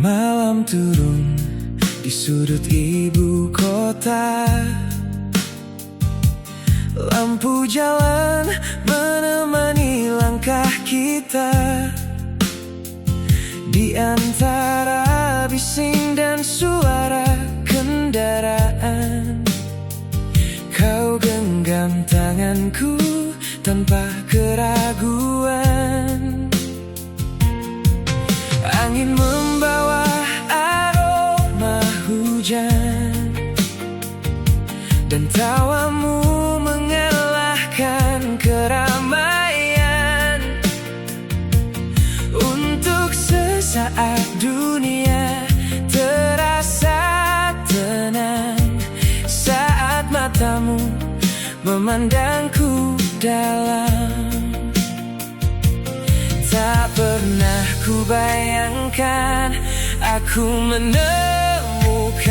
Malam turun di sudut ibu kota. Lampu jalan menemani langkah kita. Di antara bising dan suara kendaraan, kau genggam tanganku tanpa keraguan. Angin membawa aroma hujan, dan tawamu mengalahkan keramaian. Untuk sesaat dunia terasa tenang saat matamu memandangku dalam. Tak pernah ku bayangkan aku menemukan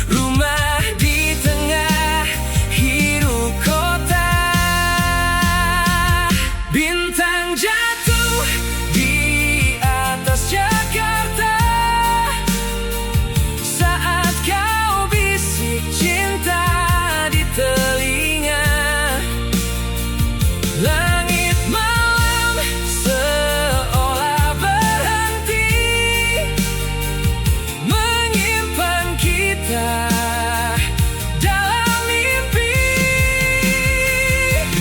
rumah di tengah hiruk kota. Bintang jatuh di atas Jakarta saat kau bisik cinta di telinga. Langit malam seolah berhenti menyimpan kita dalam mimpi.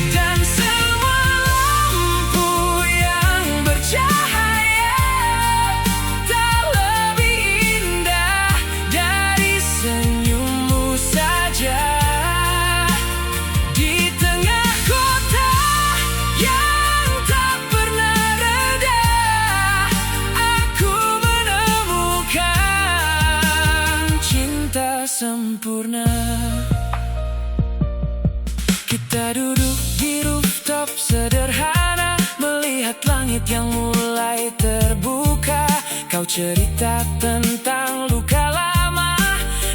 Dan semua lampu yang bercahaya tak lebih indah dari senyummu saja. Di tengah kota yang tak pernah reda, aku menemukan cinta sempurna. Kita duduk di rooftop sederhana, melihat langit yang mulai terbuka. Kau cerita tentang luka lama,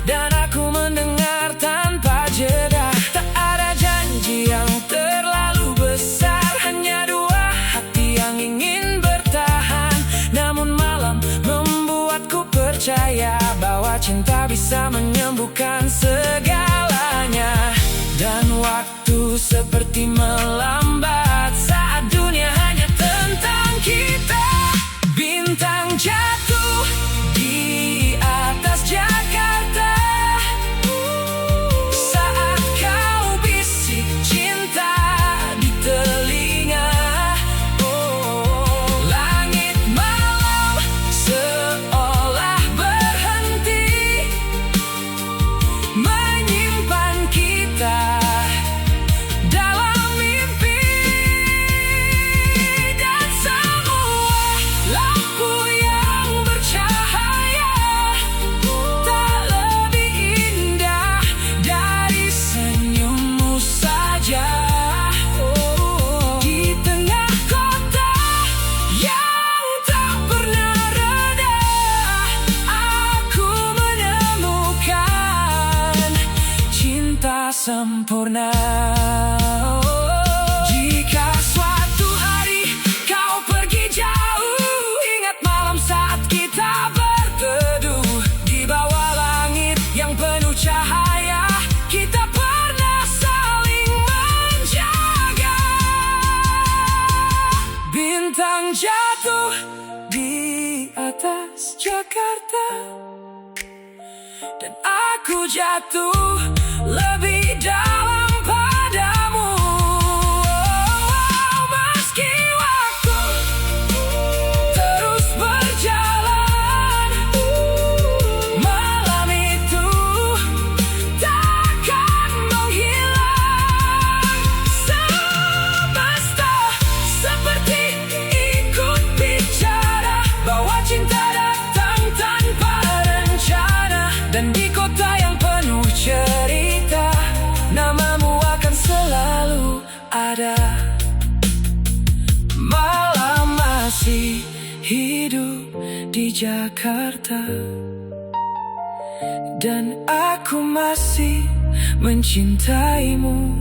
dan aku mendengar tanpa jeda. Tak ada janji yang terlalu besar, hanya dua hati yang ingin bertahan. Namun malam membuatku percaya bahwa cinta bisa menyembuhkan segalanya. Dan waktu seperti melambat saat dunia hanya tentang kita. Bintang jatuh di atas Jakarta saat kau bisik cinta di telinga. Oh, langit malam seolah berhenti menyimpan kita dalam mimpi. Dan semua lampu yang bercahaya tak lebih indah dari senyummu saja. Oh, di tengah kota yang tak pernah reda, aku menemukan cinta sempurna. Jika suatu hari kau pergi jauh, ingat malam saat kita berteduh di bawah langit yang penuh cahaya. Kita pernah saling menjaga. Bintang jatuh di atas Jakarta, dan aku jatuh lebih dalam padamu. Oh, meski waktu terus berjalan, malam itu takkan menghilang. Semesta seperti ikut bicara bahwa cinta datang tanpa rencana. Dan di kota yang penuh cerita, namamu akan selalu ada. Malam masih hidup di Jakarta, dan aku masih mencintaimu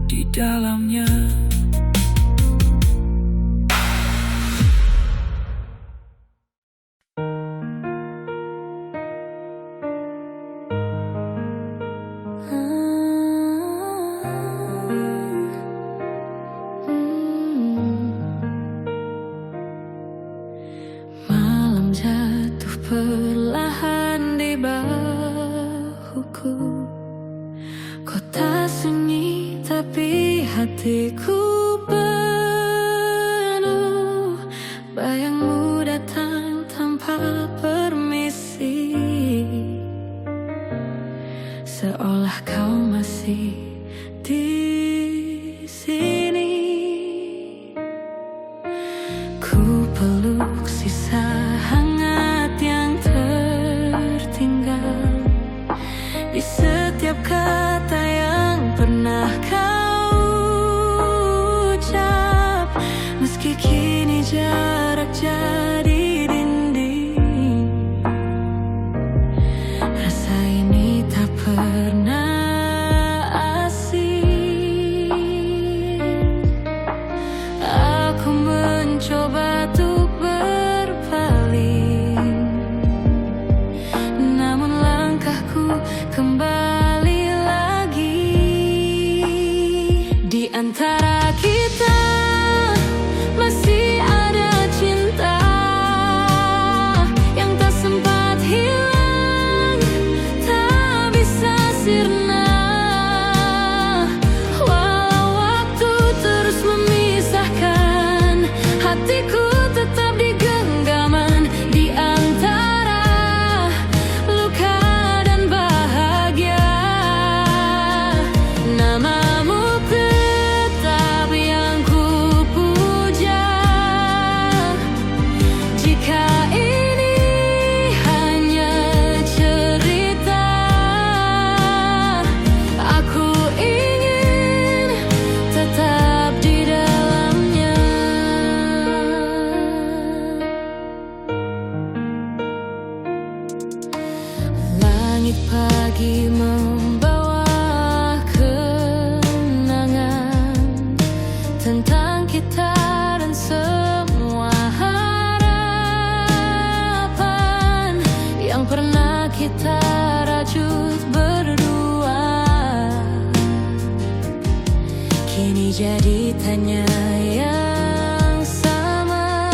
di dalamnya. perlahan di bahuku. Kota sunyi tapi hatiku penuh. Bayangmu datang tanpa permisi, seolah kau masih di sini. Ku peluk sisa hangat yang tertinggal di setiap kata yang pernah kau ucap. Meski kini jarak jadi dinding, rasa ini tak pernah asing. Aku mencoba untuk berpaling, namun langkahku kembali lagi. Di antara kita masih ada cinta yang tak sempat hilang, tak bisa sirna. Walau waktu terus memisahkan, hatiku tetap di genggaman. Di antara luka dan bahagia, namamu tetap yang ku puja. Jika ini hanya cerita, aku ingin tetap di dalamnya. Langit pagi membawa kenangan tentang kita dan semua harapan yang pernah kita rajut berdua. Kini jadi tanya yang sama.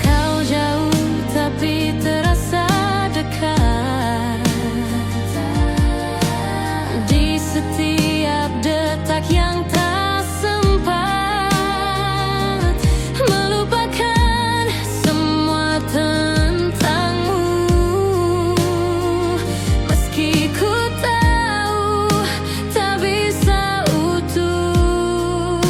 Kau jauh tapi terasa dekat di setiap detak yang tak sempat melupakan semua tentangmu. Meski ku tahu tak bisa utuh,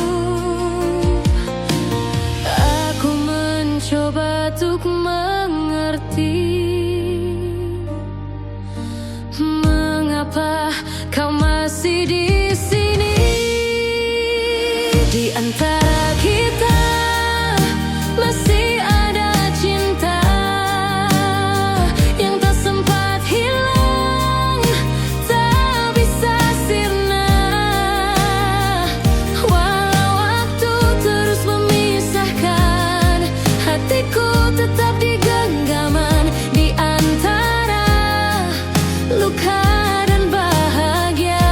aku mencoba untuk mengerti mengapa kau masih di sini. Di antara kita masih ada cinta yang tak sempat hilang, tak bisa sirna. Walau waktu terus memisahkan, hatiku tetap di genggaman. Di antara luka dan bahagia,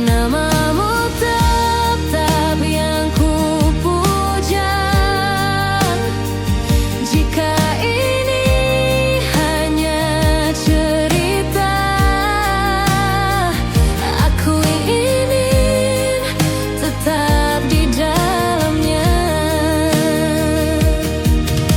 namamu tetap yang ku puja. Jika ini hanya cerita, aku ingin tetap di dalamnya.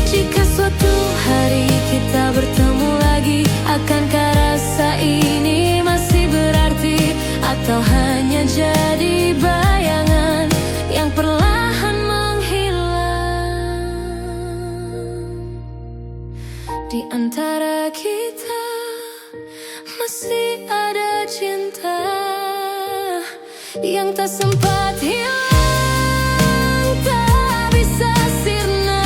Jika suatu hari kita bertemu lagi, akankah rasa ini masih berarti, atau hanya jadi bayangan yang perlahan menghilang? Di antara kita masih ada cinta yang tak sempat hilang, tak bisa sirna.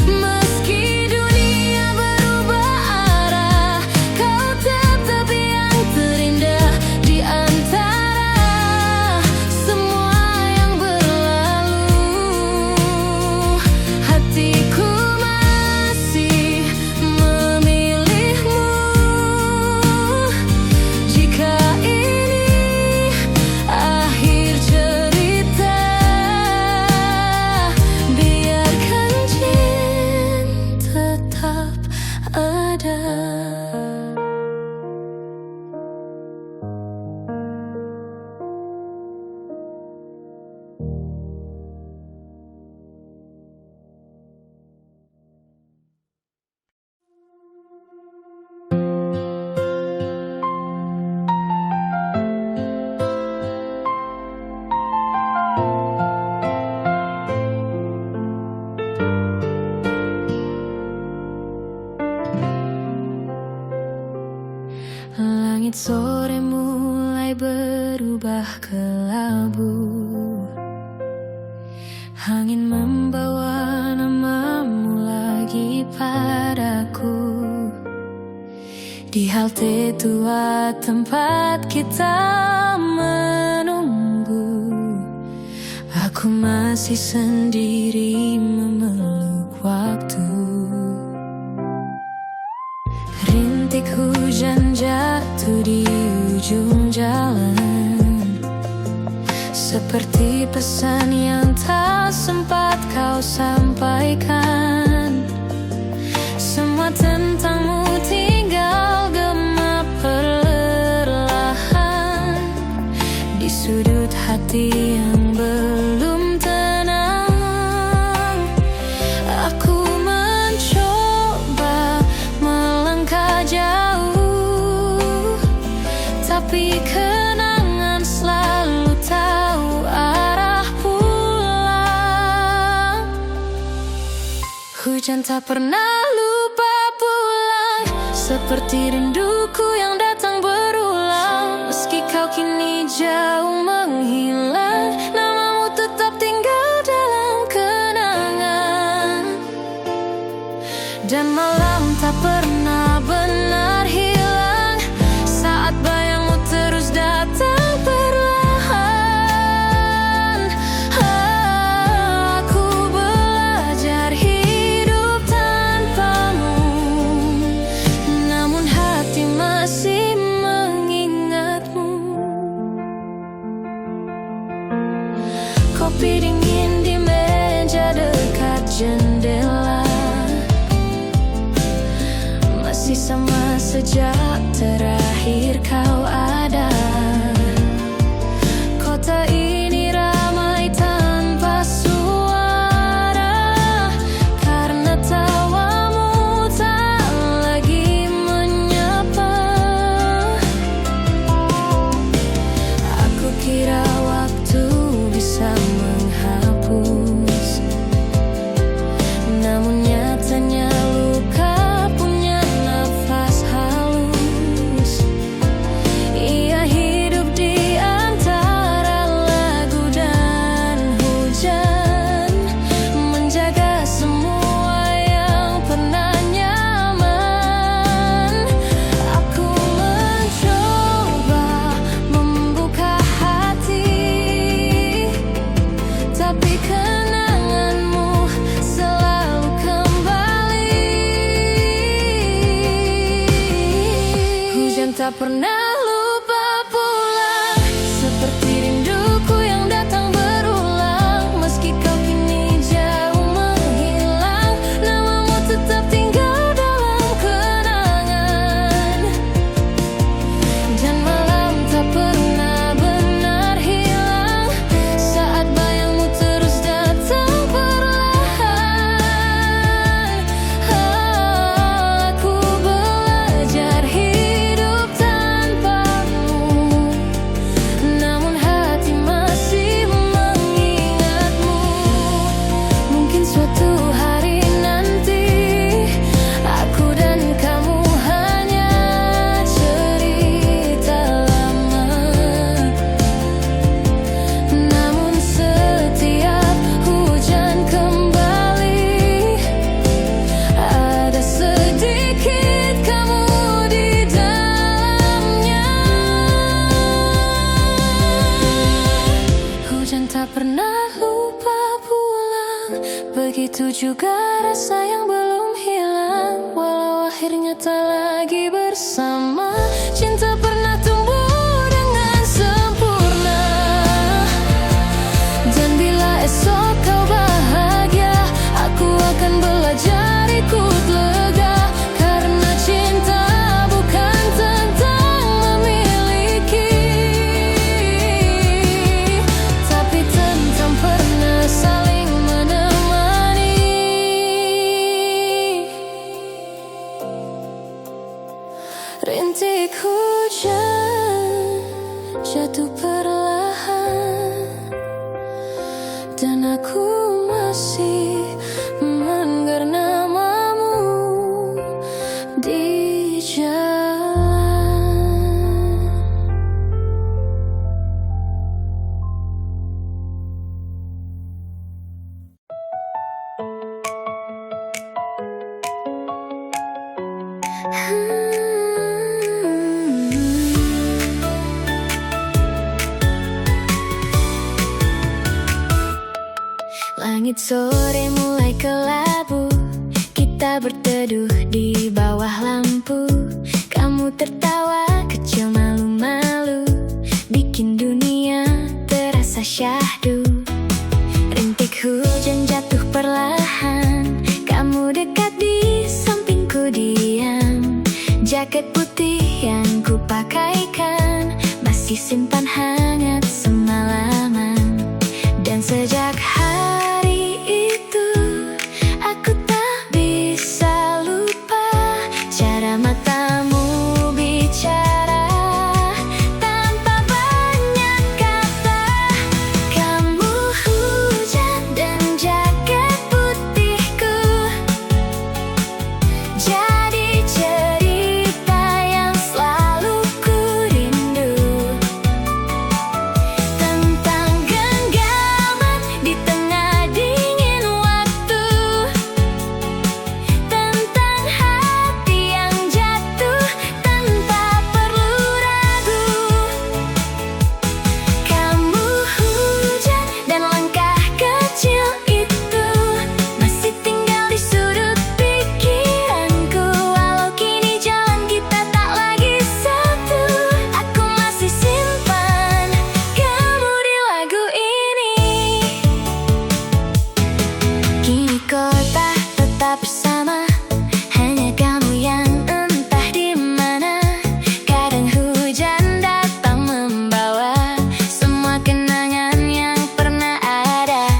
Meski dunia berubah arah, kau tetap yang terindah. Di antara semua yang berlalu, hatiku masih memilihmu. Jika ini Saat sore mulai berubah kelabu, angin membawa namamu lagi padaku. Di halte tua tempat kita menunggu, aku masih sendiri memeluk waktu. Rintik hujan jatuh di ujung jalan, seperti pesan yang tak sempat kau sampaikan. Semua tentangmu tinggal gema perlahan di sudut hati yang belum tenang. Aku mencoba melangkah jauh, tapi kenangan selalu tahu arah pulang. Hujan tak pernah lupa pulang, seperti rinduku yang datang berulang. Meski kau kini jauh menghilang, namamu tetap tinggal dalam kenangan. Dan malam tak pernah benar hilang, saat bayangmu terus datang perlahan. Aku belajar hidup tanpamu, namun hati masih mengingatmu. Kopi dingin di meja dekat jendela, masih sama sejak terakhir kau ada. Kota ini ramai tanpa suara, karena tawamu tak lagi menyapa. Aku kira waktu bisa menghapus, namun nyatanya luka punya nafas halus. Ia hidup di antara lagu dan hujan, menjaga semua yang pernah nyaman. Aku mencoba membuka hati, tapi kenanganmu selalu kembali. Hujan tak pernah lupa pulang, seperti rinduku yang datang berulang. Meski kau kini jauh menghilang, namamu tetap tinggal dalam kenangan. Dan malam tak pernah benar hilang, saat bayangmu terus datang perlahan. Aku belajar hidup tanpamu, namun hati masih mengingatmu. Mungkin suatu hari nanti aku dan kamu hanya cerita lama, namun setiap hujan kembali ada sedikit kamu di dalamnya. Hujan tak pernah lupa pulang, begitu juga rasa yang belum hilang. Walau akhirnya tak lagi bersama, cinta pernah tumbuh dengan sempurna. Dan bila esok kau bahagia, aku akan belajar ikut lega. Karena cinta bukan tentang memiliki, tapi tentang pernah saling menemani. Rintik hujan jatuh perlahan, dan aku masih mendengar namamu di jalan. Langit sore mulai kelabu, kita berteduh di bawah lampu. Kamu tertawa kecil malu-malu, bikin dunia terasa syahdu. Rintik hujan jatuh perlahan, kamu dekat di sampingku diam. Jaket putih yang kupakaikan masih simpan hangat semalaman. Dan sejak hari itu aku tak bisa lupa cara matamu bicara tanpa banyak kata. Kamu hujan dan jaket putihku, jadi cerita yang selalu ku rindu. Tentang genggaman di tengah dingin waktu, tentang hati yang jatuh tanpa perlu ragu. Kamu hujan dan langkah kecil itu masih tinggal di sudut pikiranku. Walau kini jalan kita tak lagi satu, aku masih simpan kamu di lagu ini. Kini kota tetap sama, hanya kamu yang entah di mana. Kadang hujan datang membawa semua kenangan yang pernah ada.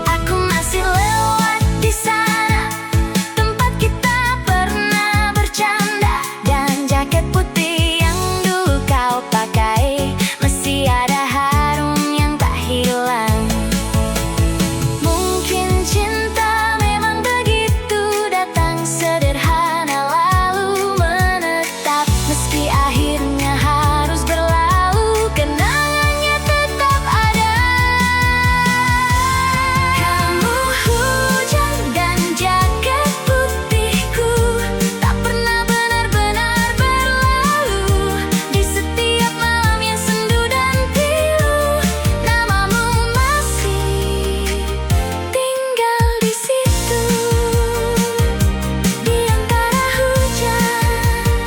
Aku masih lewat di sana, tempat kita pernah bercanda. Dan jaket putih yang dulu kau pakai masih ada harum yang tak hilang. Mungkin cinta memang begitu, datang sederhana lalu menetap. Meski akhirnya harus berlalu, kenangannya tetap ada. Kamu hujan dan jaket putihku tak pernah benar-benar berlalu. Di setiap malam yang sendu dan pilu, namamu masih tinggal di situ. Di antara hujan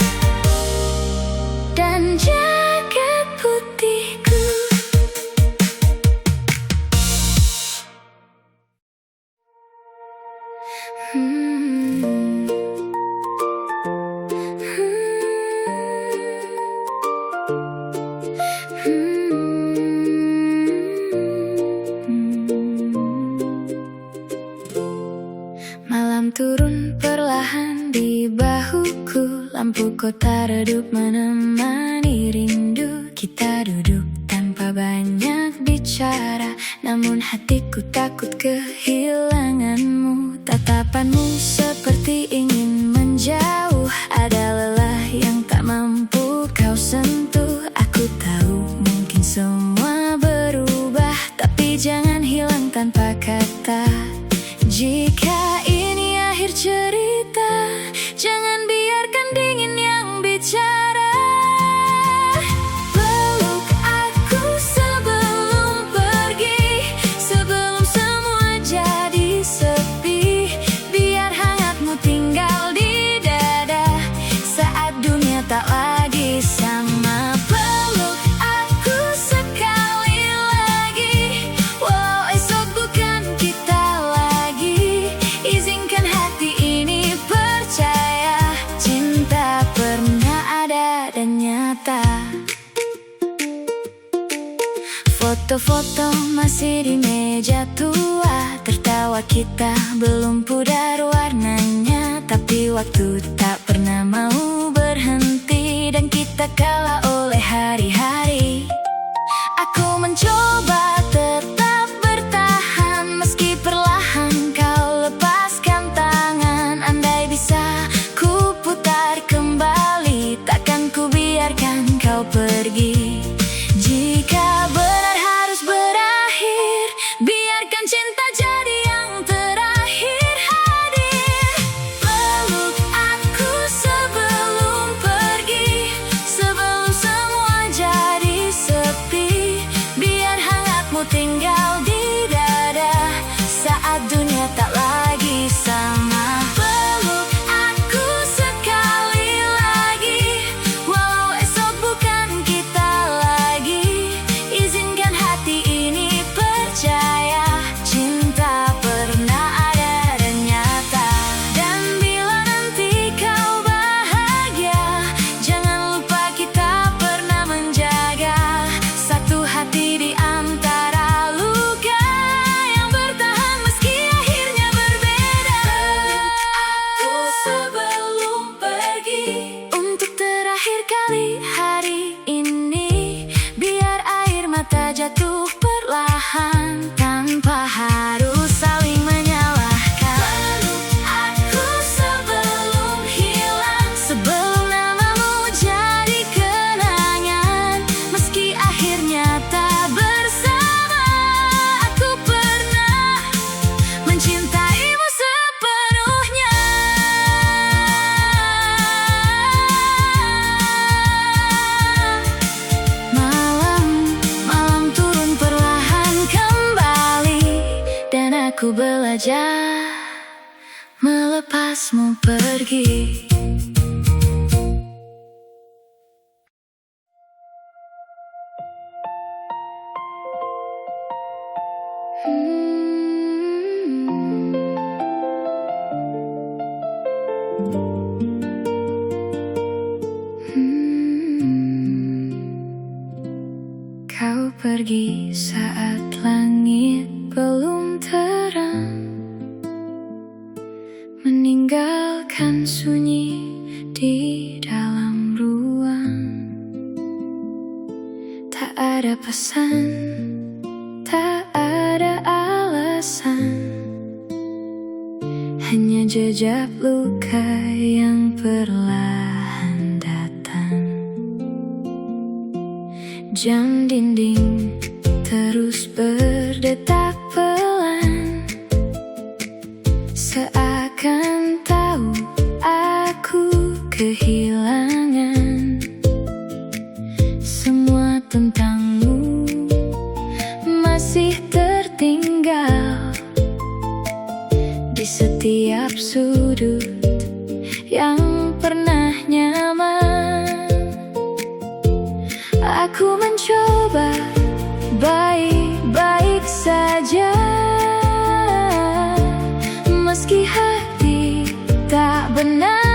dan jaket putihku. Malam turun perlahan di bahuku, lampu kota redup menemani rindu. Kita duduk tanpa banyak bicara, namun hatiku takut kehilanganmu. Tatapanmu seperti ingin menjauh, ada lelah yang tak mampu kau sentuh. Aku tahu mungkin semua berubah, tapi jangan hilang tanpa kata. Jika ini akhir cerita, jangan biarkan dingin yang bicara. Peluk aku sebelum pergi, sebelum semua jadi sepi. Biar hangatmu tinggal di dada saat dunia tak lagi sama. Peluk aku sekali lagi, walau esok bukan kita lagi. Izinkan hati ini percaya, cinta pernah ada dan nyata. Foto-foto masih di meja tua, tertawa kita belum pudar warnanya. Tapi waktu tak pernah mau berhenti, dan kita kalah oleh hari-hari. Aku mencoba tetap bertahan, meski perlahan kau lepaskan tangan. Andai bisa ku putar kembali, takkan ku biarkan kau pergi. Jika benar harus berakhir, biarkan cinta jadi yang terakhir hadir. Peluk aku sebelum pergi, sebelum aku belajar melepasmu pergi. Kau pergi saat langit belum terang, meninggalkan sunyi di dalam ruang. Tak ada pesan, tak ada alasan, hanya jejak luka yang perlahan datang. Jam dinding terus berdetak pelan, seakan tahu aku kehilangan semua tentangmu, masih tertinggal di setiap sudut yang pernah nyaman. Aku mencoba baik-baik saja, meski hati tak benar.